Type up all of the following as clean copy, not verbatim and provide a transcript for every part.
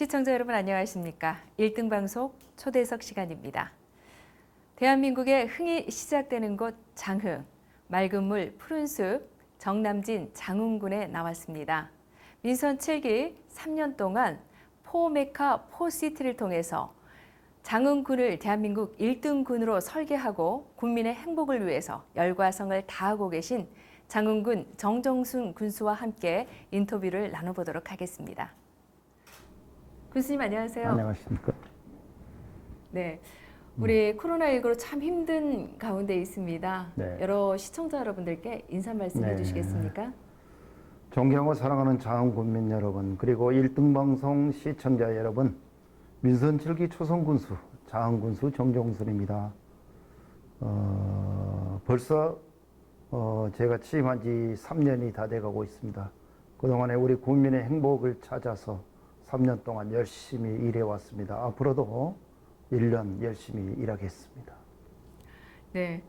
시청자 여러분 안녕하십니까? 1등 방송 초대석 시간입니다. 대한민국의 흥이 시작되는 곳 장흥, 맑은 물 푸른 숲 정남진 장흥군에 나왔습니다. 민선 7기 3년 동안 포메카 포시티를 통해서 장흥군을 대한민국 1등 군으로 설계하고 국민의 행복을 위해서 열과성을 다하고 계신 장흥군 정정순 군수와 함께 인터뷰를 나눠보도록 하겠습니다. 군수님 안녕하세요. 안녕하십니까. 네, 우리 코로나19로 참 힘든 가운데 있습니다. 네. 여러 시청자 여러분들께 인사 말씀해 네. 주시겠습니까? 존경하고 사랑하는 장흥군민 여러분, 그리고 1등 방송 시청자 여러분, 민선 7기 초선군수 장흥군수 정정순입니다. 벌써 제가 취임한 지 3년이 다 돼가고 있습니다. 그동안에 우리 국민의 행복을 찾아서 3년 동안 열심히 일해왔습니다. 앞으로도 1년 열심히 일하겠습니다. 네,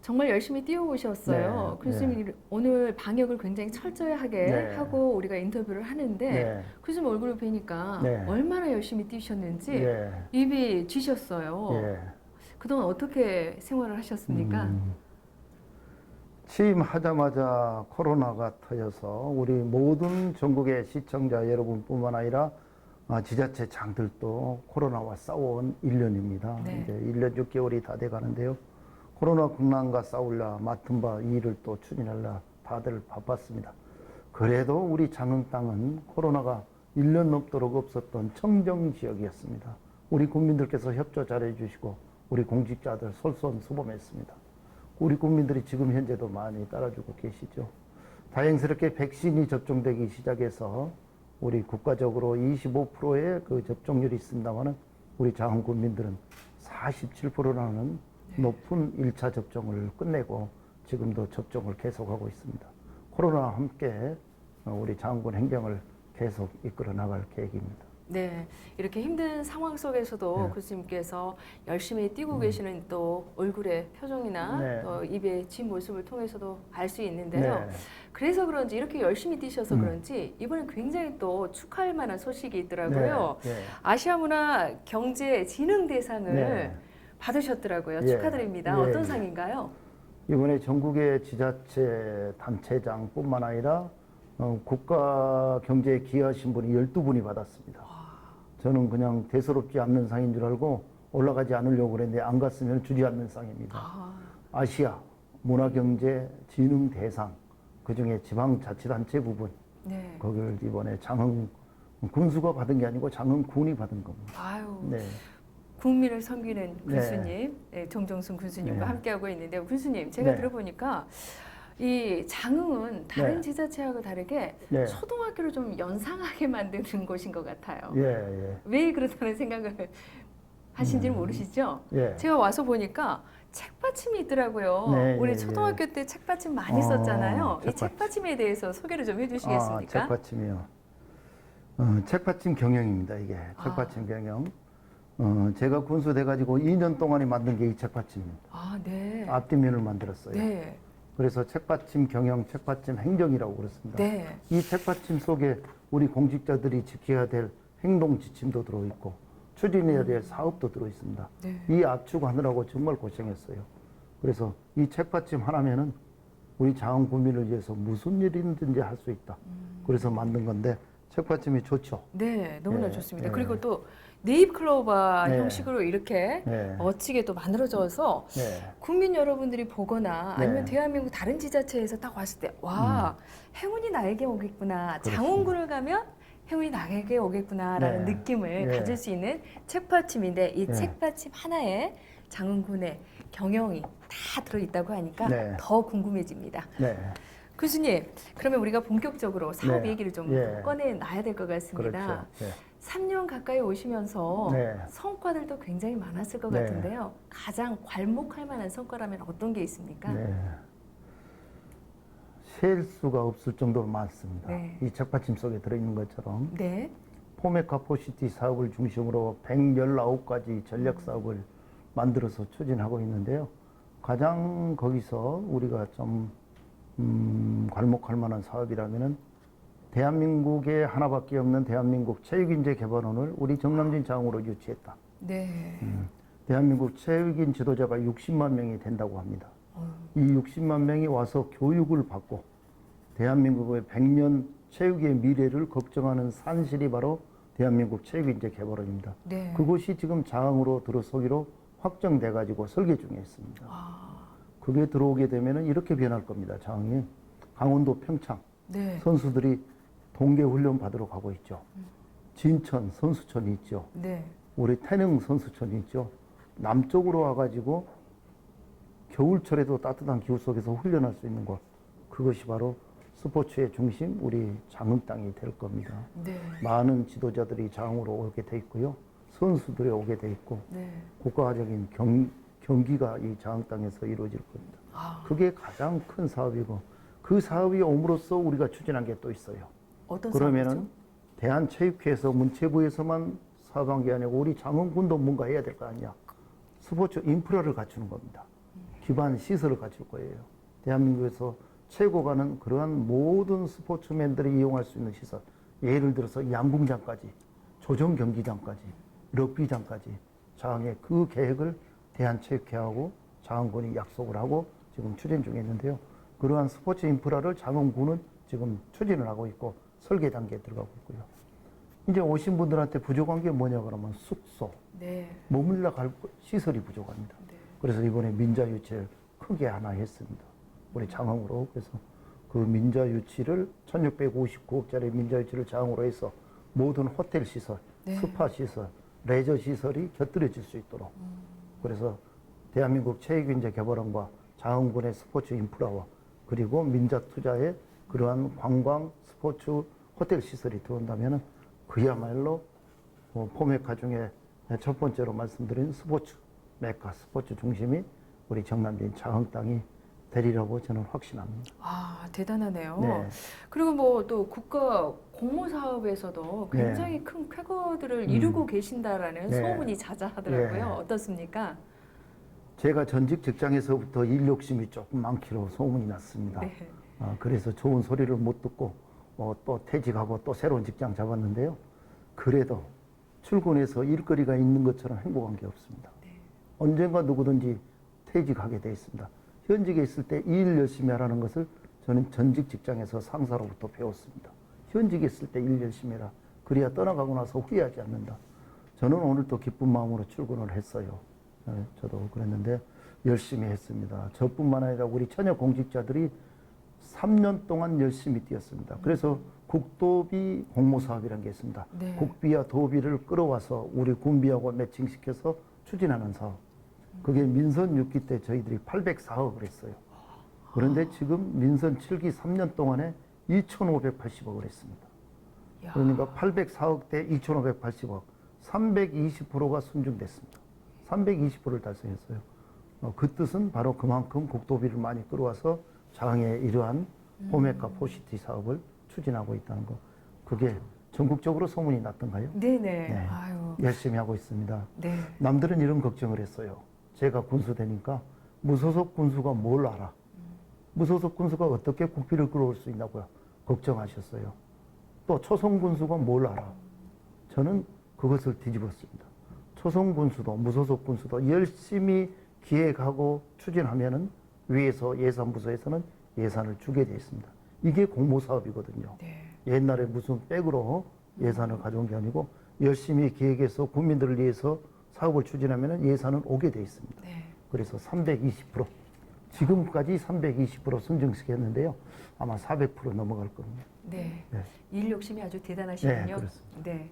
정말 열심히 뛰어오셨어요. 네, 군수님 네. 오늘 방역을 굉장히 철저하게 네. 하고 우리가 인터뷰를 하는데 네. 군수님 얼굴을 뵈니까 네. 얼마나 열심히 뛰셨는지 예, 입이 쥐셨어요. 예. 그동안 어떻게 생활을 하셨습니까? 취임하자마자 코로나가 터져서 우리 모든 전국의 시청자 여러분뿐만 아니라 지자체 장들도 코로나와 싸워온 1년입니다. 네. 이제 1년 6개월이 다 돼가는데요. 코로나 국난과 싸우려 맡은 바 일을 또 추진하려 다들 바빴습니다. 그래도 우리 장흥 땅은 코로나가 1년 넘도록 없었던 청정 지역이었습니다. 우리 국민들께서 협조 잘해 주시고 우리 공직자들 솔선수범했습니다. 우리 국민들이 지금 현재도 많이 따라주고 계시죠. 다행스럽게 백신이 접종되기 시작해서 우리 국가적으로 25%의 그 접종률이 있습니다만은 우리 장흥 국민들은 47%라는 높은 1차 접종을 끝내고 지금도 접종을 계속하고 있습니다. 코로나와 함께 우리 장흥군 행정을 계속 이끌어 나갈 계획입니다. 네, 이렇게 힘든 상황 속에서도 네. 교수님께서 열심히 뛰고 계시는 또 얼굴의 표정이나 네. 또 입의 진 모습을 통해서도 알 수 있는데요. 네. 그래서 그런지 이렇게 열심히 뛰셔서 그런지 이번에 굉장히 또 축하할 만한 소식이 있더라고요. 네. 네. 아시아 문화 경제 진흥 대상을 네. 받으셨더라고요. 예. 축하드립니다. 예, 어떤 예. 상인가요? 이번에 전국의 지자체 단체장뿐만 아니라 국가 경제에 기여하신 분이 12분이 받았습니다. 저는 그냥 대수롭지 않는 상인 줄 알고 올라가지 않으려고 그랬는데 안 갔으면 주지 않는 상입니다. 아시아 문화경제진흥 대상, 그중에 지방자치단체 부분, 네. 거기를 이번에 장흥 군수가 받은 게 아니고 장흥군이 받은 겁니다. 아유. 네. 국민을 섬기는 네. 군수님, 네, 정정순 군수님과 네. 함께하고 있는데요. 군수님, 제가 네. 들어보니까 이 장흥은 다른 네. 지자체하고 다르게 네. 초등학교를 좀 연상하게 만드는 곳인 것 같아요. 예, 예. 왜 그렇다는 생각을 하신지는 모르시죠? 예. 제가 와서 보니까 책받침이 있더라고요. 네, 우리 예, 초등학교 때 책받침 많이 썼잖아요. 이 책받침. 책받침에 대해서 소개를 좀 해주시겠습니까? 책받침이요. 책받침 경영입니다, 이게. 책받침 경영. 제가 군수 돼가지고 2년 동안에 만든 게 이 책받침입니다. 아, 네. 앞뒷면을 만들었어요. 네. 그래서 책받침 경영, 책받침 행정이라고 그랬습니다. 네. 이 책받침 속에 우리 공직자들이 지켜야 될 행동 지침도 들어있고 추진해야 될 사업도 들어있습니다. 네. 이 압축하느라고 정말 고생했어요. 그래서 이 책받침 하나면은 우리 장흥 국민을 위해서 무슨 일이든지 할 수 있다. 그래서 만든 건데 책받침이 좋죠. 네, 너무나 예, 좋습니다. 예. 그리고 또 네잎클로버 네. 형식으로 이렇게 네. 멋지게 또 만들어져서 네. 국민 여러분들이 보거나 네. 아니면 대한민국 다른 지자체에서 딱 왔을 때 와, 행운이 나에게 오겠구나. 그렇습니다. 장흥군을 가면 행운이 나에게 오겠구나라는 네. 느낌을 네. 가질 수 있는 책받침인데 이 네. 책받침 하나에 장흥군의 경영이 다 들어있다고 하니까 네. 더 궁금해집니다. 네. 교수님, 그러면 우리가 본격적으로 사업 네. 얘기를 좀 예. 꺼내놔야 될 것 같습니다. 그렇죠. 네. 3년 가까이 오시면서 네. 성과들도 굉장히 많았을 것 네. 같은데요. 가장 괄목할 만한 성과라면 어떤 게 있습니까? 네. 셀 수가 없을 정도로 많습니다. 네. 이 책받침 속에 들어있는 것처럼 네. 포메카 포시티 사업을 중심으로 119가지 전략 사업을 만들어서 추진하고 있는데요. 가장 거기서 우리가 좀 괄목할 만한 사업이라면은 대한민국에 하나밖에 없는 대한민국 체육인재개발원을 우리 정남진 장으로 유치했다. 네. 대한민국 체육인 지도자가 60만 명이 된다고 합니다. 이 60만 명이 와서 교육을 받고 대한민국의 100년 체육의 미래를 걱정하는 산실이 바로 대한민국 체육인재개발원입니다. 네. 그곳이 지금 장으로 들어서기로 확정돼 가지고 설계 중에 있습니다. 그게 들어오게 되면은 이렇게 변할 겁니다. 장이 강원도 평창 네. 선수들이 동계 훈련 받으러 가고 있죠. 진천 선수촌이 있죠. 네. 우리 태릉 선수촌이 있죠. 남쪽으로 와가지고 겨울철에도 따뜻한 기후 속에서 훈련할 수 있는 곳. 그것이 바로 스포츠의 중심, 우리 장흥 땅이 될 겁니다. 네. 많은 지도자들이 장으로 오게 돼 있고요. 선수들이 오게 돼 있고, 네. 국가적인 경기가 이 장흥 땅에서 이루어질 겁니다. 그게 가장 큰 사업이고, 그 사업이 옴으로써 우리가 추진한 게 또 있어요. 어떤 그러면은 사업이죠? 대한체육회에서 문체부에서만 사업한 게 아니고 우리 장흥군도 뭔가 해야 될 거 아니야. 스포츠 인프라를 갖추는 겁니다. 기반 시설을 갖출 거예요. 대한민국에서 최고가는 그러한 모든 스포츠맨들이 이용할 수 있는 시설. 예를 들어서 양궁장까지, 조정 경기장까지, 럭비장까지 장흥에 그 계획을 대한체육회하고 장흥군이 약속을 하고 지금 추진 중에 있는데요. 그러한 스포츠 인프라를 장흥군은 지금 추진을 하고 있고 설계 단계에 들어가고 있고요. 이제 오신 분들한테 부족한 게 뭐냐 그러면 숙소, 네. 머물러 갈 시설이 부족합니다. 네. 그래서 이번에 민자유치를 크게 하나 했습니다. 우리 장흥으로. 그래서 그 민자유치를 1659억짜리 민자유치를 장흥으로 해서 모든 호텔 시설, 네. 스파 시설, 레저 시설이 곁들여질 수 있도록. 그래서 대한민국 체육인재개발원과 장흥군의 스포츠 인프라와 그리고 민자투자의 그러한 관광 스포츠 호텔 시설이 들어온다면은 그야말로 포메카 중에 첫 번째로 말씀드린 스포츠 메카, 스포츠 중심이 우리 정남진 장흥 땅이 되리라고 저는 확신합니다. 대단하네요. 네. 그리고 뭐 또 국가 공모 사업에서도 굉장히 큰 쾌거들을 이루고 계신다라는 네. 소문이 자자하더라고요. 네. 어떻습니까? 제가 전직 직장에서부터 일 욕심이 조금 많기로 소문이 났습니다. 네. 그래서 좋은 소리를 못 듣고 또 퇴직하고 또 새로운 직장 잡았는데요. 그래도 출근해서 일거리가 있는 것처럼 행복한 게 없습니다. 네. 언젠가 누구든지 퇴직하게 돼 있습니다. 현직에 있을 때 일 열심히 하라는 것을 저는 전직 직장에서 상사로부터 배웠습니다. 현직에 있을 때 일 열심히 해라. 그래야 떠나가고 나서 후회하지 않는다. 저는 오늘도 기쁜 마음으로 출근을 했어요. 저도 그랬는데 열심히 했습니다. 저뿐만 아니라 우리 처녀 공직자들이 3년 동안 열심히 뛰었습니다. 그래서 국도비 공모사업이라는 게 있습니다. 네. 국비와 도비를 끌어와서 우리 군비하고 매칭시켜서 추진하는 사업. 그게 민선 6기 때 저희들이 804억을 했어요. 그런데 지금 민선 7기 3년 동안에 2,580억을 했습니다. 야. 그러니까 804억 대 2,580억, 320%가 순증됐습니다. 320%를 달성했어요. 그 뜻은 바로 그만큼 국도비를 많이 끌어와서 장흥의 이러한 포메카 포시티 사업을 추진하고 있다는 거. 그게 전국적으로 소문이 났던가요? 네네. 네. 아유. 열심히 하고 있습니다. 네. 남들은 이런 걱정을 했어요. 제가 군수 되니까 무소속 군수가 뭘 알아? 무소속 군수가 어떻게 국비를 끌어올 수 있냐고요. 걱정하셨어요. 또 초성 군수가 뭘 알아? 저는 그것을 뒤집었습니다. 초성 군수도 무소속 군수도 열심히 기획하고 추진하면은 위에서 예산부서에서는 예산을 주게 되어 있습니다. 이게 공모사업이거든요. 네. 옛날에 무슨 백으로 예산을 가져온 게 아니고 열심히 기획해서 국민들을 위해서 사업을 추진하면 예산은 오게 돼 있습니다. 네. 그래서 320%, 지금까지 320% 순증시켰는데요. 아마 400% 넘어갈 겁니다. 네. 네. 일 욕심이 아주 대단하시군요. 네, 그렇습니다. 네.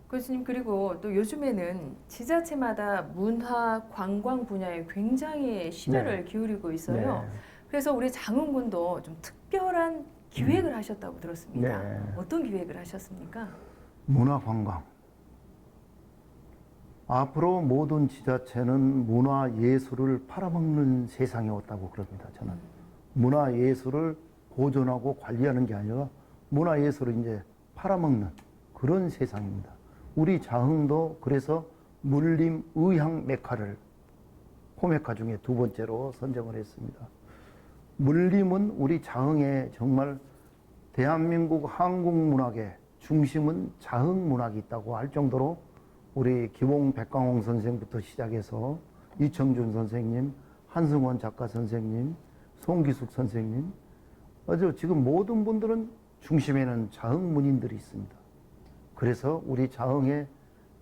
교수님, 그리고 또 요즘에는 지자체마다 문화, 관광 분야에 굉장히 심혈을 기울이고 있어요. 네. 그래서 우리 장흥군도 좀 특별한 기획을 하셨다고 들었습니다. 네. 어떤 기획을 하셨습니까? 문화관광. 앞으로 모든 지자체는 문화예술을 팔아먹는 세상이 왔다고 그럽니다. 저는 문화예술을 보존하고 관리하는 게 아니라 문화예술을 이제 팔아먹는 그런 세상입니다. 우리 장흥도 그래서 물림 의향 메카를 포메카 중에 두 번째로 선정을 했습니다. 물림은 우리 자흥에 정말 대한민국 한국문학의 중심은 자흥문학이 있다고 할 정도로 우리 기봉 백광홍 선생부터 시작해서 이청준 선생님, 한승원 작가 선생님, 송기숙 선생님, 아주 지금 모든 분들은 중심에는 자흥문인들이 있습니다. 그래서 우리 자흥의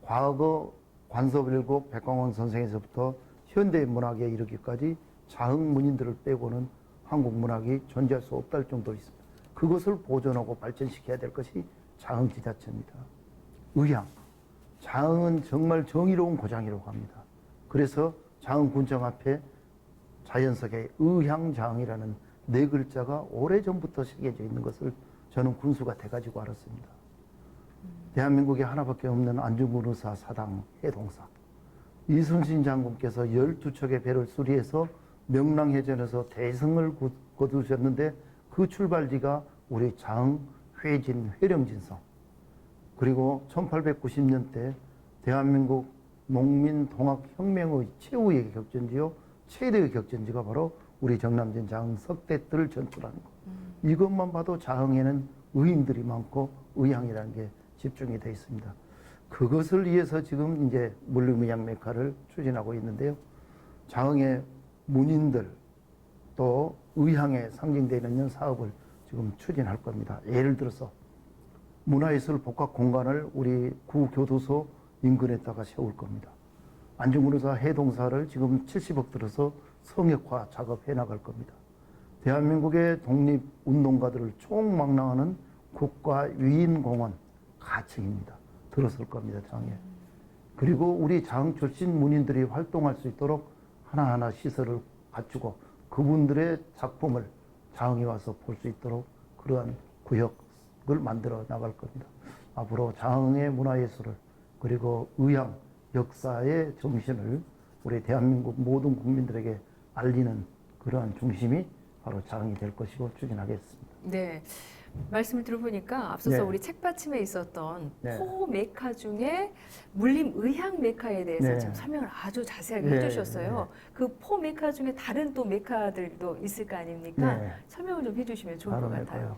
과거 관섭일곱 백광원 선생에서부터 현대문학에 이르기까지 자흥문인들을 빼고는 한국 문학이 존재할 수 없다할 정도로 있습니다. 그것을 보존하고 발전시켜야 될 것이 자흥지자체입니다. 의향. 자흥은 정말 정의로운 고장이라고 합니다. 그래서 자흥군청 앞에 자연석에 의향자흥이라는 네 글자가 오래전부터 새겨져 있는 것을 저는 군수가 돼가지고 알았습니다. 대한민국에 하나밖에 없는 안중근 의사 사당 해동사. 이순신 장군께서 12척의 배를 수리해서 명랑해전에서 대승을 거두셨는데 그 출발지가 우리 자흥, 회진, 회령진성. 그리고 1890년대 대한민국 농민통합혁명의 최후의 격전지요. 최대의 격전지가 바로 우리 정남진 자흥 석대뜰을 전투라는 것. 이것만 봐도 자흥에는 의인들이 많고 의향이라는 게 집중이 되어 있습니다. 그것을 위해서 지금 이제 물림의향 메카를 추진하고 있는데요. 자흥의 문인들 또 의향에 상징되는 사업을 지금 추진할 겁니다. 예를 들어서 문화예술 복합 공간을 우리 구교도소 인근에다가 세울 겁니다. 안중근 의사 해동사를 지금 70억 들어서 성역화 작업해 나갈 겁니다. 대한민국의 독립운동가들을 총망라하는 국가위인공원 가칭입니다. 들어설 겁니다. 장에. 그리고 우리 자흥 출신 문인들이 활동할 수 있도록 하나하나 시설을 갖추고 그분들의 작품을 자흥에 와서 볼 수 있도록 그러한 구역을 만들어 나갈 겁니다. 앞으로 자흥의 문화예술을 그리고 의향, 역사의 정신을 우리 대한민국 모든 국민들에게 알리는 그러한 중심이 바로 자흥이 될 것이고 추진하겠습니다. 네. 말씀을 들어보니까 앞서서 네. 우리 책받침에 있었던 네. 포 메카 중에 물림 의향 메카에 대해서 네. 지금 설명을 아주 자세하게 네. 해주셨어요. 그 포 메카 중에 다른 또 메카들도 있을 거 아닙니까? 네. 설명을 좀 해주시면 좋을 것 바로 같아요.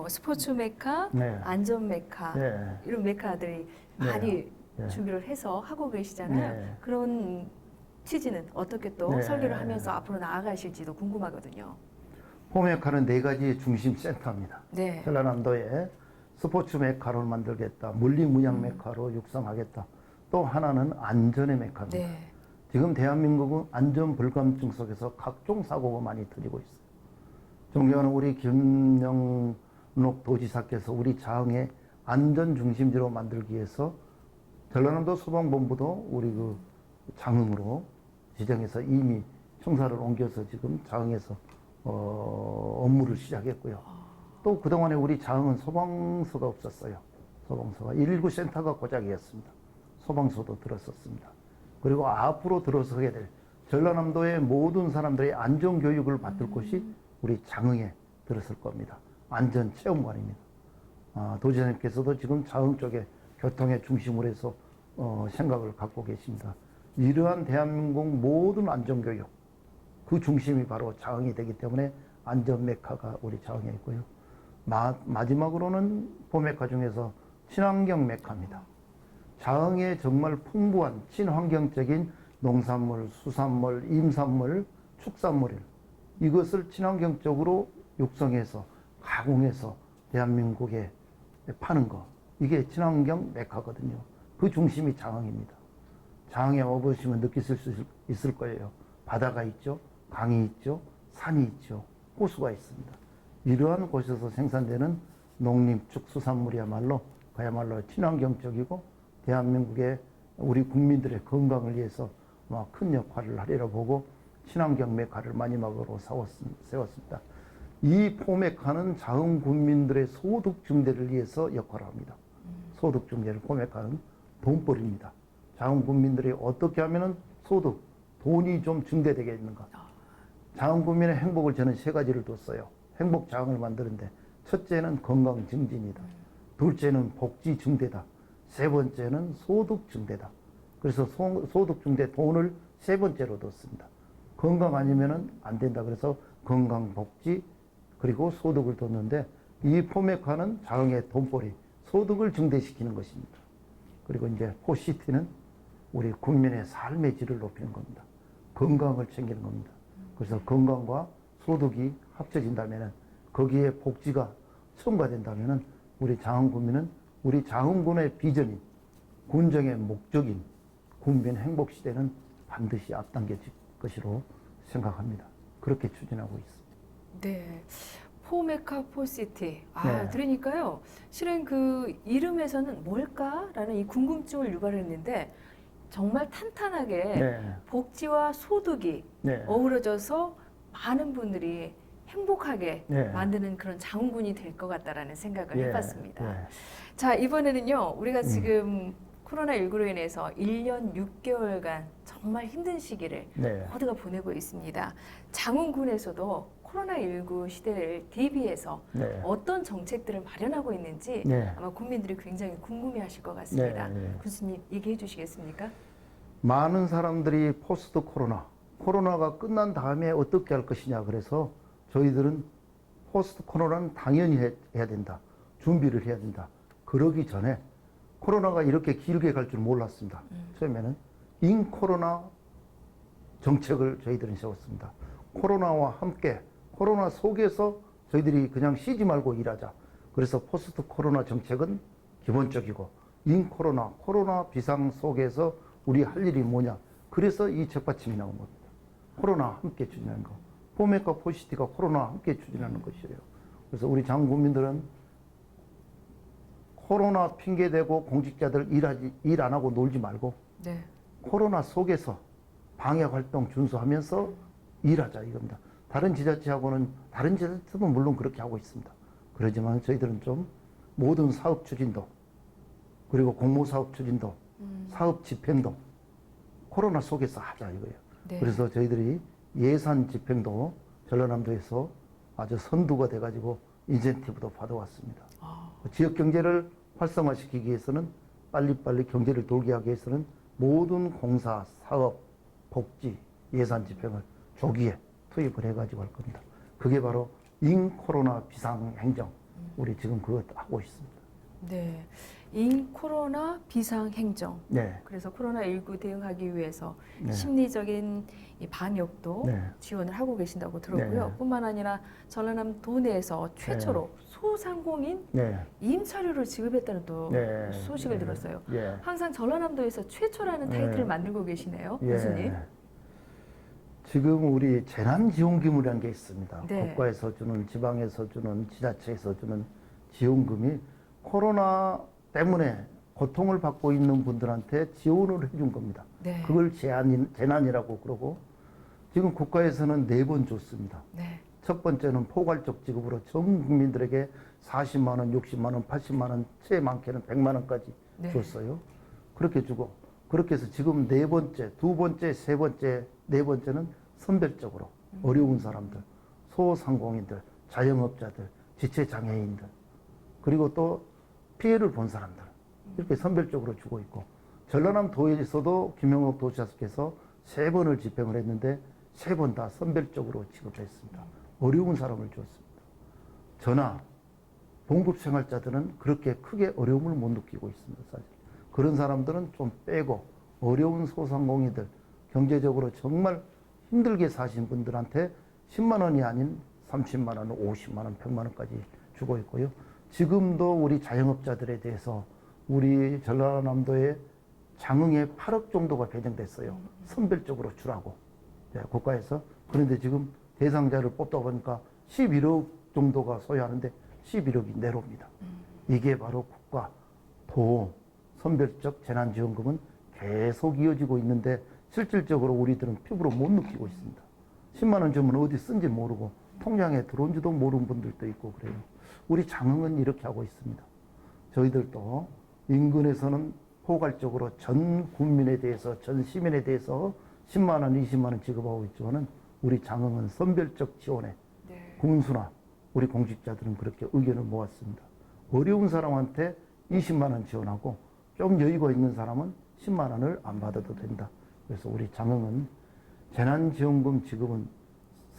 스포츠 메카, 네. 안전 메카 네. 이런 메카들이 네. 많이 네. 준비를 해서 하고 계시잖아요. 네. 그런 취지는 어떻게 또 네. 설계를 하면서 앞으로 나아가실지도 궁금하거든요. 포메카는 네 가지 중심 센터입니다. 네. 전라남도에 스포츠 메카로 만들겠다. 물리문양 메카로 육성하겠다. 또 하나는 안전의 메카입니다. 네. 지금 대한민국은 안전 불감증 속에서 각종 사고가 많이 터지고 있어요. 존경하는 우리 김영록 도지사께서 우리 자흥의 안전 중심지로 만들기 위해서 전라남도 소방본부도 우리 그 장흥으로 지정해서 이미 청사를 옮겨서 지금 자흥에서 업무를 시작했고요. 또 그동안에 우리 자흥은 소방서가 없었어요. 소방서가 119 센터가 고작이었습니다. 소방서도 들었었습니다. 그리고 앞으로 들어서게 될 전라남도의 모든 사람들의 안전교육을 받을 곳이 우리 장흥에 들었을 겁니다. 안전체험관입니다. 도지사님께서도 지금 자흥 쪽에 교통의 중심으로 해서 생각을 갖고 계십니다. 이러한 대한민국 모든 안전교육 그 중심이 바로 자흥이 되기 때문에 안전 메카가 우리 자흥에 있고요. 마지막으로는 포메카 중에서 친환경 메카입니다. 자흥에 정말 풍부한 친환경적인 농산물, 수산물, 임산물, 축산물 이것을 친환경적으로 육성해서 가공해서 대한민국에 파는 거 이게 친환경 메카거든요. 그 중심이 자흥입니다. 자흥에 와보시면 느끼실 수 있을 거예요. 바다가 있죠. 강이 있죠. 산이 있죠. 호수가 있습니다. 이러한 곳에서 생산되는 농림축수산물이야말로 그야말로 친환경적이고 대한민국의 우리 국민들의 건강을 위해서 큰 역할을 하리라 보고 친환경 메카를 마지막으로 세웠습니다. 이 포메카는 자흥 국민들의 소득 증대를 위해서 역할을 합니다. 소득 증대를 포메카는 돈벌이입니다. 자흥 국민들이 어떻게 하면 소득, 돈이 좀 증대되겠는가. 자흥 국민의 행복을 저는 세 가지를 뒀어요. 행복 자흥을 만드는데 첫째는 건강 증진이다. 둘째는 복지 증대다. 세 번째는 소득 증대다. 그래서 소득 증대 돈을 세 번째로 뒀습니다. 건강 아니면은 안 된다. 그래서 건강복지, 그리고 소득을 뒀는데 이 포메카는 장흥의 돈벌이, 소득을 증대시키는 것입니다. 그리고 이제 포시티는 우리 국민의 삶의 질을 높이는 겁니다. 건강을 챙기는 겁니다. 그래서 건강과 소득이 합쳐진다면 거기에 복지가 첨가된다면 우리 장흥군민은 우리 장흥군의 비전인 군정의 목적인 국민 행복 시대는 반드시 앞당겨질 것으로 생각합니다. 그렇게 추진하고 있습니다. 네. 포메카 포시티. 네. 들으니까요. 실은 그 이름에서는 뭘까라는 이 궁금증을 유발했는데 정말 탄탄하게 네. 복지와 소득이 네. 어우러져서 많은 분들이 행복하게 네. 만드는 그런 장군이 될 것 같다라는 생각을 예. 해봤습니다. 예. 자, 이번에는요, 우리가 지금 코로나19로 인해서 1년 6개월간 정말 힘든 시기를 네. 모두가 보내고 있습니다. 장훈군에서도 코로나19 시대를 대비해서 네. 어떤 정책들을 마련하고 있는지 네. 아마 국민들이 굉장히 궁금해 하실 것 같습니다. 네, 네. 군수님, 얘기해 주시겠습니까? 많은 사람들이 포스트 코로나가 끝난 다음에 어떻게 할 것이냐 그래서 저희들은 포스트 코로나는 당연히 해야 된다. 준비를 해야 된다. 그러기 전에 코로나가 이렇게 길게 갈 줄 몰랐습니다. 처음에는 인코로나 정책을 저희들은 세웠습니다. 코로나와 함께 코로나 속에서 저희들이 그냥 쉬지 말고 일하자. 그래서 포스트 코로나 정책은 기본적이고 코로나 비상 속에서 우리 할 일이 뭐냐. 그래서 이 책받침이 나온 겁니다. 코로나 함께 추진하는 거. 포메카 포시티가 코로나 함께 추진하는 것이에요. 그래서 우리 장국민들은 코로나 핑계대고 공직자들 일 안 하고 놀지 말고 네. 코로나 속에서 방역활동 준수하면서 일하자 이겁니다. 다른 지자체도 물론 그렇게 하고 있습니다. 그러지만 저희들은 좀 모든 사업 추진도 그리고 공모사업 추진도 사업 집행도 코로나 속에서 하자 이거예요. 네. 그래서 저희들이 예산 집행도 전라남도에서 아주 선두가 돼가지고 인센티브도 받아왔습니다. 지역 경제를 활성화시키기 위해서는 빨리빨리 경제를 돌게 하기 위해서는 모든 공사, 사업, 복지, 예산 집행을 조기에 투입을 해가지고 할 겁니다. 그게 바로 인코로나 비상행정. 우리 지금 그거 하고 있습니다. 네. 인코로나 비상행정. 네. 그래서 코로나19 대응하기 위해서 네. 심리적인 이 방역도 네. 지원을 하고 계신다고 들었고요. 네. 뿐만 아니라 전라남도 내에서 최초로 소상공인 네. 임차료를 지급했다는 또 네. 소식을 네. 들었어요. 예. 항상 전라남도에서 최초라는 타이틀을 네. 만들고 계시네요, 예. 교수님. 지금 우리 재난지원금이라는 게 있습니다. 네. 국가에서 주는, 지방에서 주는, 지자체에서 주는 지원금이 코로나 때문에 고통을 받고 있는 분들한테 지원을 해준 겁니다. 네. 그걸 재난이라고 그러고 지금 국가에서는 4번 줬습니다. 네. 첫 번째는 포괄적 지급으로 전 국민들에게 40만 원, 60만 원, 80만 원, 최 많게는 100만 원까지 네. 줬어요. 그렇게 주고 그렇게 해서 지금 4번째, 2번째, 3번째, 4번째는 선별적으로 어려운 사람들, 소상공인들, 자영업자들, 지체장애인들 그리고 또 피해를 본 사람들 이렇게 선별적으로 주고 있고 전라남도에서도 김영옥 도지사께서 3번을 집행을 했는데 3번 다 선별적으로 지급했습니다. 어려운 사람을 줬습니다. 저나 봉급생활자들은 그렇게 크게 어려움을 못 느끼고 있습니다. 사실 그런 사람들은 좀 빼고 어려운 소상공인들 경제적으로 정말 힘들게 사신 분들한테 10만 원이 아닌 30만 원, 50만 원, 100만 원까지 주고 있고요. 지금도 우리 자영업자들에 대해서 우리 전라남도에 장흥에 8억 정도가 배정됐어요. 선별적으로 주라고 네, 국가에서. 그런데 지금 대상자를 뽑다 보니까 11억 정도가 소유하는데 11억이 내로입니다. 이게 바로 국가 도 선별적 재난지원금은 계속 이어지고 있는데 실질적으로 우리들은 피부로 못 느끼고 있습니다. 10만 원 주면 어디 쓴지 모르고 통장에 들어온지도 모르는 분들도 있고 그래요. 우리 장흥은 이렇게 하고 있습니다. 저희들도 인근에서는 포괄적으로 전 국민에 대해서 전 시민에 대해서 10만 원, 20만 원 지급하고 있지만은 우리 장흥은 선별적 지원에 네. 군수나 우리 공직자들은 그렇게 의견을 모았습니다. 어려운 사람한테 20만 원 지원하고 좀 여유가 있는 사람은 10만 원을 안 받아도 된다. 그래서 우리 장흥은 재난지원금 지급은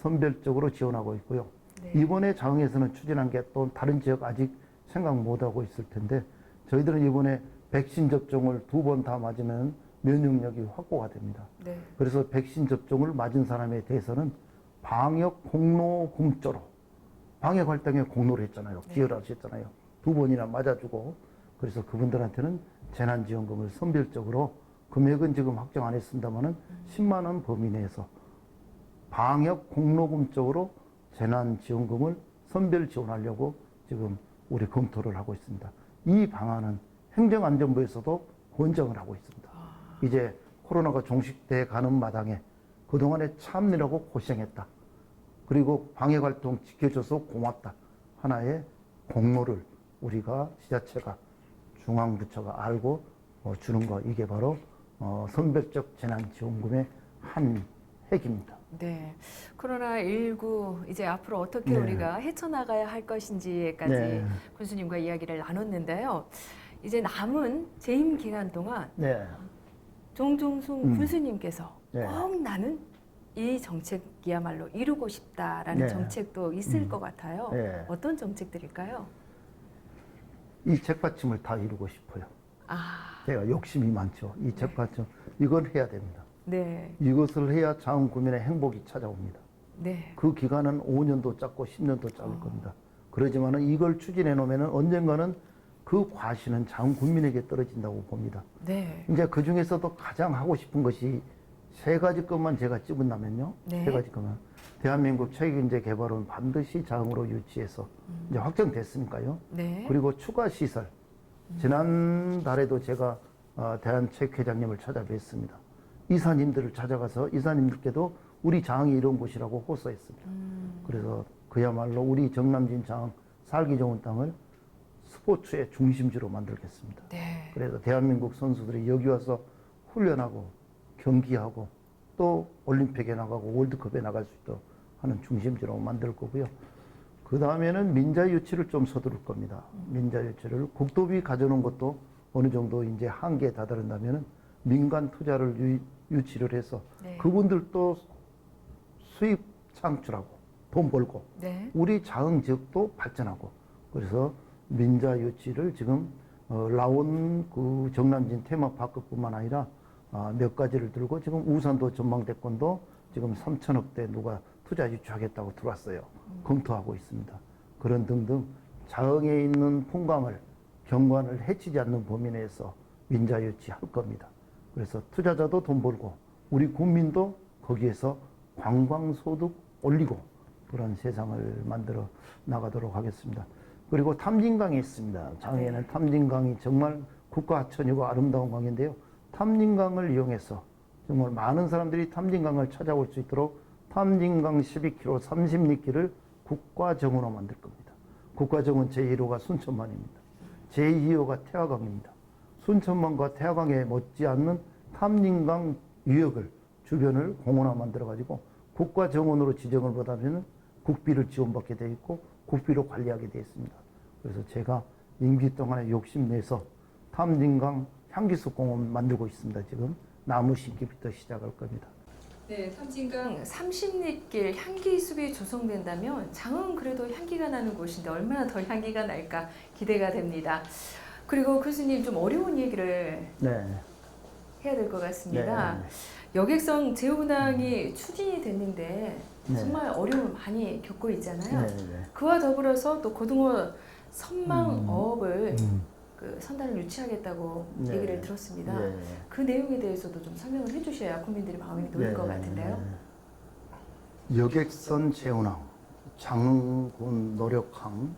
선별적으로 지원하고 있고요. 네. 이번에 장흥에서는 추진한 게 또 다른 지역 아직 생각 못하고 있을 텐데 저희들은 이번에 백신 접종을 2번 다 맞으면 면역력이 확보가 됩니다. 네. 그래서 백신 접종을 맞은 사람에 대해서는 방역 공로 공짜로 방역 활동에 공로를 했잖아요. 네. 기여를 하셨잖아요. 2번이나 맞아주고 그래서 그분들한테는 재난지원금을 선별적으로 금액은 지금 확정 안 했습니다만은 10만 원 범위 내에서 방역 공로금 쪽으로 재난지원금을 선별 지원하려고 지금 우리 검토를 하고 있습니다. 이 방안은 행정안전부에서도 권장을 하고 있습니다. 이제 코로나가 종식돼 가는 마당에 그동안에 참느라고 고생했다. 그리고 방역활동 지켜줘서 고맙다. 하나의 공로를 우리가 지자체가 중앙부처가 알고 주는 거 이게 바로 선별적 재난지원금의 한 핵입니다. 네. 코로나19 이제 앞으로 어떻게 네. 우리가 헤쳐나가야 할 것인지까지 네. 군수님과 이야기를 나눴는데요. 이제 남은 재임 기간 동안 네. 정종순 군수님께서 네. 꼭 나는 이 정책이야말로 이루고 싶다라는 네. 정책도 있을 것 같아요. 네. 어떤 정책들일까요? 이 책받침을 다 이루고 싶어요. 아, 제가 욕심이 많죠. 이 책받침 이걸 해야 됩니다. 네, 이것을 해야 장흥구민의 행복이 찾아옵니다. 네, 그 기간은 5년도 짧고 10년도 짧을 겁니다. 그러지만은 이걸 추진해 놓으면은 언젠가는 그 과실은 장흥구민에게 떨어진다고 봅니다. 네, 이제 그 중에서도 가장 하고 싶은 것이 세 가지 것만 제가 찝은다면요. 네. 세 가지 것만. 대한민국 체육인재 개발은 반드시 장흥으로 유치해서 이제 확정됐으니까요. 네. 그리고 추가 시설. 지난달에도 제가 대한체육회장님을 찾아뵀습니다. 이사님들을 찾아가서 이사님들께도 우리 장흥이 이런 곳이라고 호소했습니다. 그래서 그야말로 우리 정남진 장흥 살기 좋은 땅을 스포츠의 중심지로 만들겠습니다. 네. 그래서 대한민국 선수들이 여기 와서 훈련하고 경기하고 또 올림픽에 나가고 월드컵에 나갈 수 있도록 하는 중심지로 만들 거고요. 그 다음에는 민자 유치를 좀 서두를 겁니다. 민자 유치를 국도비 가져오는 것도 어느 정도 이제 한계에 다다른다면은 민간 투자를 유치를 해서 네. 그분들도 수입 창출하고 돈 벌고 네. 우리 자흥 지역도 발전하고 그래서 민자 유치를 지금 라온 그 정남진 테마파크뿐만 아니라 몇 가지를 들고 지금 우산도 전망대권도 지금 3천억대 누가 투자 유치하겠다고 들어왔어요. 검토하고 있습니다. 그런 등등 자흥에 있는 풍광을 경관을 해치지 않는 범위 내에서 민자 유치할 겁니다. 그래서 투자자도 돈 벌고 우리 국민도 거기에서 관광소득 올리고 그런 세상을 만들어 나가도록 하겠습니다. 그리고 탐진강이 있습니다. 장흥에는 탐진강이 정말 국가하천이고 아름다운 강인데요. 탐진강을 이용해서 정말 많은 사람들이 탐진강을 찾아올 수 있도록 탐진강 12km 30리길을 국가정원으로 만들 겁니다. 국가정원 제1호가 순천만입니다. 제2호가 태화강입니다. 순천만과 태화강에 못지않는 탐진강 유역을 주변을 공원화 만들어가지고 국가정원으로 지정을 받으면 국비를 지원받게 되어 있고 국비로 관리하게 되어 있습니다. 그래서 제가 임기 동안에 욕심내서 탐진강 향기숲공원 만들고 있습니다. 지금 나무 심기부터 시작할 겁니다. 네, 탐진강 30리길 향기숲이 조성된다면 장흥은 그래도 향기가 나는 곳인데 얼마나 더 향기가 날까 기대가 됩니다. 그리고 교수님 좀 어려운 얘기를 네. 해야 될 것 같습니다. 네. 여객선 재운항이 추진이 됐는데 네. 정말 어려움을 많이 겪고 있잖아요. 네. 네. 그와 더불어서 또 고등어 선망어업을 음. 그 선단을 유치하겠다고 네. 얘기를 들었습니다. 네. 그 내용에 대해서도 좀 설명을 해주셔야 국민들이 마음이 놓일 것 같은데요. 여객선 재운항, 장흥군 노력항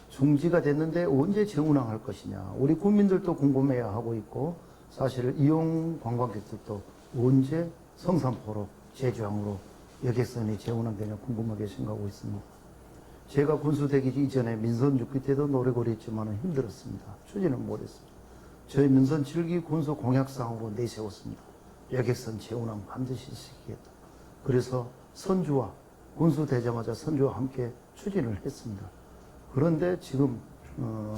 중지가 됐는데 언제 재운항할 것이냐. 우리 국민들도 궁금해야 하고 있고 사실 이용 관광객들도 언제 성산포로 제주항으로 여객선이 재운항되냐 궁금하게 생각하고 있습니다. 제가 군수되기 이전에 민선 6기 때도 노력을 했지만 힘들었습니다. 추진을 못했습니다. 저희 민선 7기 군수 공약사항으로 내세웠습니다. 여객선 재운항 반드시 시키겠다. 그래서 선주와 군수 되자마자 선주와 함께 추진을 했습니다. 그런데 지금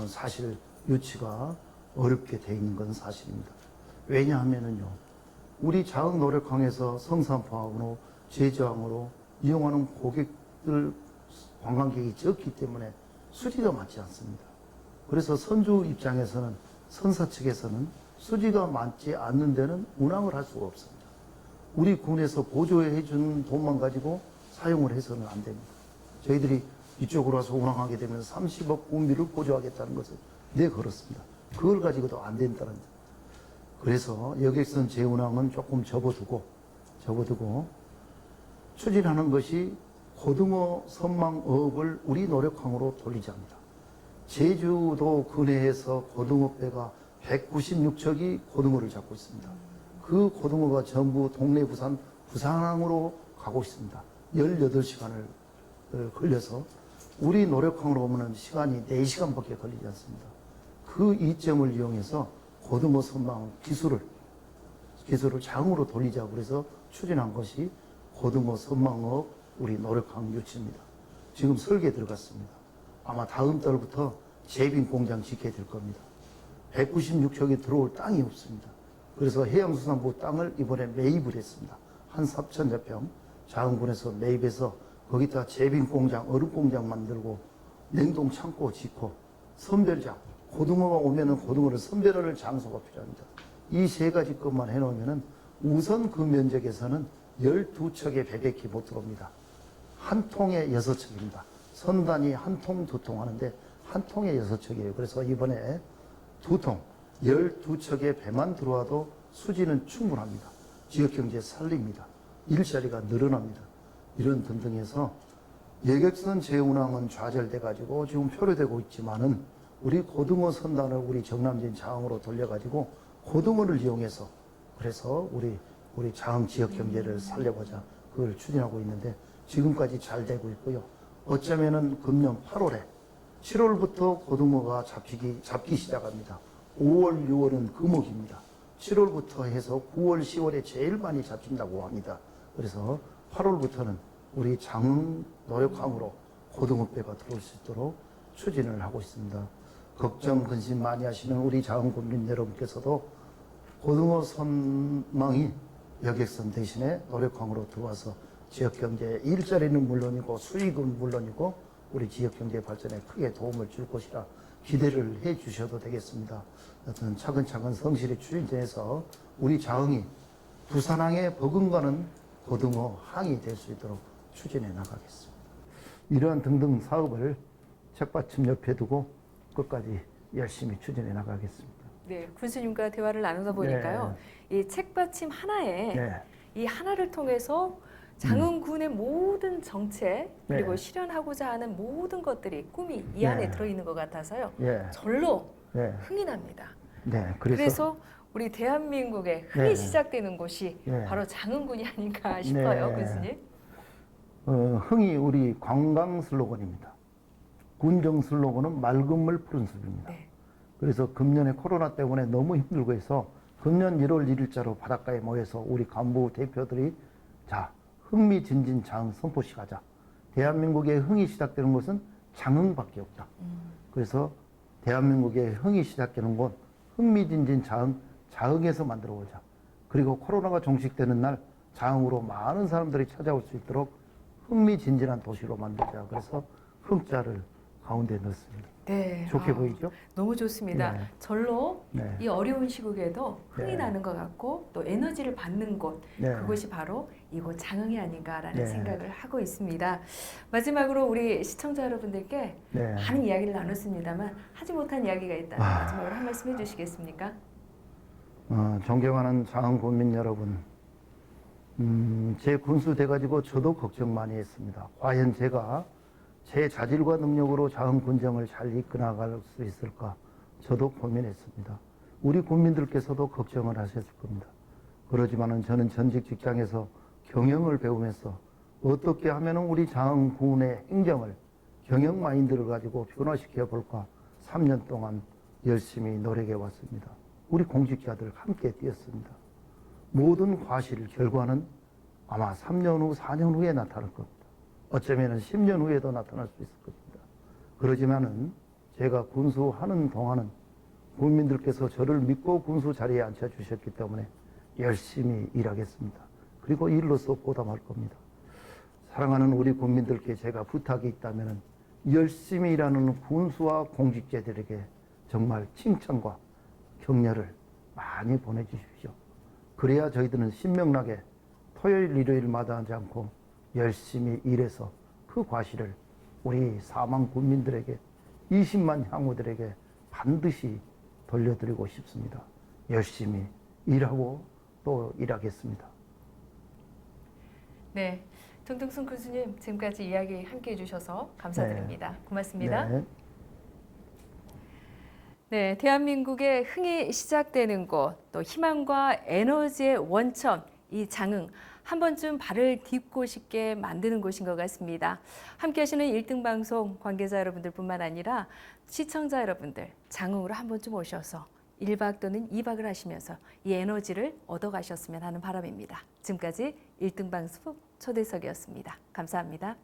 사실 유치가 어렵게 돼 있는 건 사실입니다. 왜냐하면은요, 우리 자흥 노력항에서 성산포항으로 제주항으로 이용하는 고객들, 관광객이 적기 때문에 수지가 많지 않습니다. 그래서 선주 입장에서는, 선사 측에서는 수지가 많지 않는 데는 운항을 할 수가 없습니다. 우리 군에서 보조해 준 돈만 가지고 사용을 해서는 안 됩니다. 저희들이 이쪽으로 와서 운항하게 되면 30억 군비를 보조하겠다는 것을 내걸었습니다. 그걸 가지고도 안 된다는 점. 그래서 여객선 재운항은 조금 접어두고 추진하는 것이 고등어 선망어업을 우리 노력항으로 돌리자 합니다. 제주도 근해에서 고등어배가 196척이 고등어를 잡고 있습니다. 그 고등어가 전부 동래 부산항으로 가고 있습니다. 18시간을 걸려서 우리 노력항으로 오면 시간이 4시간밖에 걸리지 않습니다. 그 이점을 이용해서 고등어 선망 기술을 장으로 돌리자고 그래서 추진한 것이 고등어 선망업 우리 노력항 유치입니다. 지금 설계 들어갔습니다. 아마 다음 달부터 제빙 공장 짓게 될 겁니다. 196척이 들어올 땅이 없습니다. 그래서 해양수산부 땅을 이번에 매입을 했습니다. 한 3,000여 평 자흥군에서 매입해서 거기다 제빙 공장, 얼음 공장 만들고 냉동 창고 짓고 선별장, 고등어가 오면은 고등어를 선별할 장소가 필요합니다. 이 세 가지 것만 해놓으면은 우선 그 면적에서는 12척의 배백이 못 들어옵니다. 한 통에 6척입니다. 선단이 한 통, 2통 하는데 한 통에 6척이에요. 그래서 이번에 2통, 12척의 배만 들어와도 수지는 충분합니다. 지역경제 살립니다. 일자리가 늘어납니다. 이런 등등해서 여객선 재운항은 좌절돼 가지고 지금 표류되고 있지만은 우리 고등어 선단을 우리 정남진 자흥으로 돌려가지고 고등어를 이용해서 그래서 우리 자흥 지역 경제를 살려보자 그걸 추진하고 있는데 지금까지 잘 되고 있고요. 어쩌면은 금년 8월에 7월부터 고등어가 잡기 시작합니다. 5월, 6월은 금어기입니다. 7월부터 해서 9월, 10월에 제일 많이 잡힌다고 합니다. 그래서 8월부터는 우리 장흥 노력항으로 고등어배가 들어올 수 있도록 추진을 하고 있습니다. 걱정, 근심 많이 하시는 우리 자흥 국민 여러분께서도 고등어 선망이 여객선 대신에 노력항으로 들어와서 지역경제 일자리는 물론이고 수익은 물론이고 우리 지역경제 발전에 크게 도움을 줄 것이라 기대를 해 주셔도 되겠습니다. 여튼 차근차근 성실히 추진해서 우리 자흥이 부산항에 버금가는 고등어 항이 될 수 있도록 추진해 나가겠습니다. 이러한 등등 사업을 책받침 옆에 두고 끝까지 열심히 추진해 나가겠습니다. 네, 군수님과 대화를 나누다 보니까요. 이 책받침 하나에 이 하나를 통해서 장흥군의 모든 정책 그리고 실현하고자 하는 모든 것들이 꿈이 이 안에 들어있는 것 같아서요. 절로 흥이 납니다. 그래서 우리 대한민국의 흥이 시작되는 곳이 바로 장흥군이 아닌가 싶어요, 군수님. 흥이 우리 관광 슬로건입니다. 군정 슬로건은 맑은 물 푸른 숲입니다. 그래서 금년에 코로나 때문에 너무 힘들고 해서 금년 1월 1일자로 바닷가에 모여서 우리 간부 대표들이 자 흥미진진 장흥 선포식 하자. 대한민국의 흥이 시작되는 곳은 장흥밖에 없다. 그래서 대한민국의 흥이 시작되는 곳 흥미진진 자흥에서 만들어 보자. 그리고 코로나가 종식되는 날 자흥으로 많은 사람들이 찾아올 수 있도록 흥미진진한 도시로 만들자. 그래서 흥자를 가운데 넣습니다. 네, 좋게 보이죠? 너무 좋습니다. 절로 이 어려운 시국에도 흥이 나는 것 같고 또 에너지를 받는 곳 그곳이 바로 이곳 장흥이 아닌가라는 생각을 하고 있습니다. 마지막으로 우리 시청자 여러분들께 많은 이야기를 나눴습니다만 하지 못한 이야기가 있다면 마지막으로 한 말씀 해주시겠습니까? 존경하는 장흥 군민 여러분, 제 군수 돼가지고 저도 걱정 많이 했습니다. 과연 제가 제 자질과 능력으로 자흥 군정을 잘 이끌어나갈 수 있을까? 저도 고민했습니다. 우리 국민들께서도 걱정을 하셨을 겁니다. 그러지만은 저는 전직 직장에서 경영을 배우면서 어떻게 하면 우리 자흥군의 행정을 경영 마인드를 가지고 변화시켜 볼까 3년 동안 열심히 노력해 왔습니다. 우리 공직자들 함께 뛰었습니다. 모든 과실 결과는 아마 3년 후, 4년 후에 나타날 겁니다. 어쩌면 10년 후에도 나타날 수 있을 겁니다. 그러지만은 제가 군수하는 동안은 국민들께서 저를 믿고 군수 자리에 앉혀주셨기 때문에 열심히 일하겠습니다. 그리고 일로서 보답할 겁니다. 사랑하는 우리 국민들께 제가 부탁이 있다면 열심히 일하는 군수와 공직자들에게 정말 칭찬과 격려를 많이 보내주십시오. 그래야 저희들은 신명나게 토요일 일요일마다 하지 않고 열심히 일해서 그 과실을 우리 사망 국민들에게 20만 향후들에게 반드시 돌려드리고 싶습니다. 열심히 일하고 또 일하겠습니다. 네, 정동순 교수님 지금까지 이야기 함께해 주셔서 감사드립니다. 고맙습니다. 네. 네, 대한민국의 흥이 시작되는 곳, 또 희망과 에너지의 원천, 이 장흥, 한 번쯤 발을 딛고 싶게 만드는 곳인 것 같습니다. 함께 하시는 1등 방송 관계자 여러분들뿐만 아니라 시청자 여러분들, 장흥으로 한 번쯤 오셔서 1박 또는 2박을 하시면서 이 에너지를 얻어가셨으면 하는 바람입니다. 지금까지 1등 방송 초대석이었습니다. 감사합니다.